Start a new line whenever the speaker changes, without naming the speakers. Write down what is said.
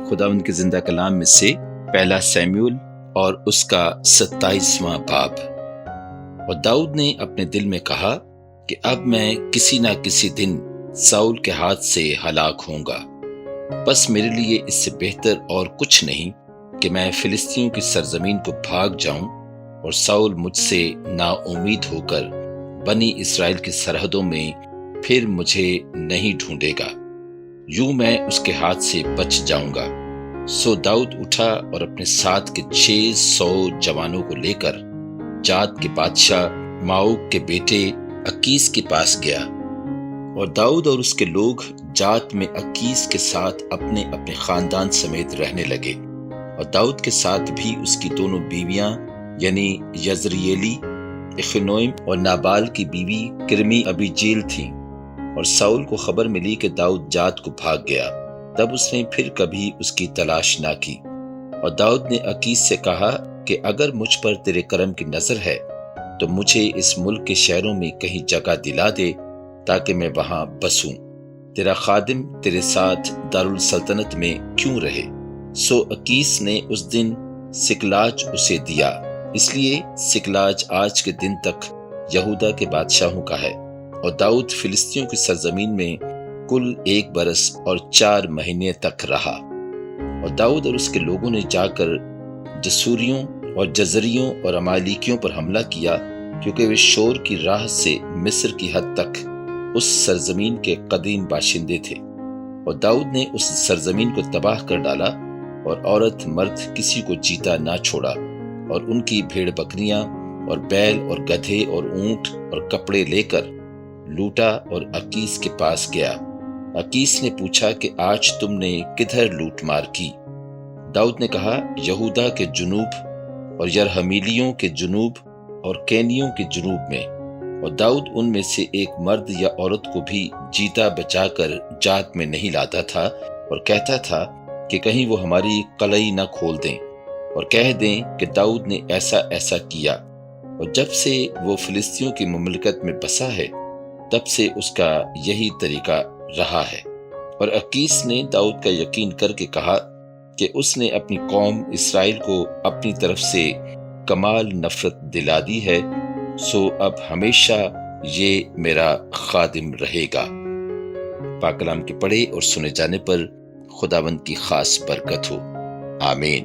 خداوند کے زندہ کلام میں سے پہلا سیموئیل اور اس کا 27واں باب۔ اور داؤد نے اپنے دل میں کہا کہ اب میں کسی نہ کسی دن ساؤل کے ہاتھ سے ہلاک ہوں گا، بس میرے لیے اس سے بہتر اور کچھ نہیں کہ میں فلسطینیوں کی سرزمین کو بھاگ جاؤں اور ساؤل مجھ سے نا امید ہو کر بنی اسرائیل کی سرحدوں میں پھر مجھے نہیں ڈھونڈے گا، یوں میں اس کے ہاتھ سے بچ جاؤں گا۔ سو داؤد اٹھا اور اپنے ساتھ کے 600 جوانوں کو لے کر جات کے بادشاہ ماؤک کے بیٹے اکیس کے پاس گیا، اور داؤد اور اس کے لوگ جات میں اکیس کے ساتھ اپنے اپنے خاندان سمیت رہنے لگے، اور داؤد کے ساتھ بھی اس کی دونوں بیویاں یعنی یزرییلی اخنوئم اور نابال کی بیوی کرمی ابیجیل تھیں۔ اور ساؤل کو خبر ملی کہ داؤد جات کو بھاگ گیا، تب اس نے پھر کبھی اس کی تلاش نہ کی۔ اور داؤد نے اکیس سے کہا کہ اگر مجھ پر تیرے کرم کی نظر ہے تو مجھے اس ملک کے شہروں میں کہیں جگہ دلا دے تاکہ میں وہاں بسوں، تیرا خادم تیرے ساتھ دارالسلطنت میں کیوں رہے۔ سو اکیس نے اس دن سکلاج اسے دیا، اس لیے سکلاج آج کے دن تک یہودا کے بادشاہوں کا ہے۔ اور داؤد فلسطینیوں کی سرزمین میں کل 1 برس اور 4 مہینے تک رہا۔ اور داؤد اور اس کے لوگوں نے جا کر جسوریوں اور جزریوں اور امالیکیوں پر حملہ کیا، کیونکہ وہ شور کی راہ سے مصر کی حد تک اس سرزمین کے قدیم باشندے تھے۔ اور داؤد نے اس سرزمین کو تباہ کر ڈالا، اور عورت مرد کسی کو جیتا نہ چھوڑا، اور ان کی بھیڑ بکریاں اور بیل اور گدھے اور اونٹ اور کپڑے لے کر لوٹا اور اکیس کے پاس گیا۔ اکیس نے پوچھا کہ آج تم نے کدھر لوٹ مار کی؟ داؤد نے کہا، یہودا کے جنوب اور یرحمیلیوں کے جنوب اور کینیوں کے جنوب میں۔ اور داؤد ان میں سے ایک مرد یا عورت کو بھی جیتا بچا کر جات میں نہیں لاتا تھا، اور کہتا تھا کہ کہیں وہ ہماری قلعی نہ کھول دیں اور کہہ دیں کہ داؤد نے ایسا ایسا کیا۔ اور جب سے وہ فلسطینیوں کی مملکت میں بسا ہے تب سے اس کا یہی طریقہ رہا ہے۔ اور اکیس نے داؤد کا یقین کر کے کہا کہ اس نے اپنی قوم اسرائیل کو اپنی طرف سے کمال نفرت دلا دی ہے، سو اب ہمیشہ یہ میرا خادم رہے گا۔ پاک کلام کے پڑھے اور سنے جانے پر خداوند کی خاص برکت ہو، آمین۔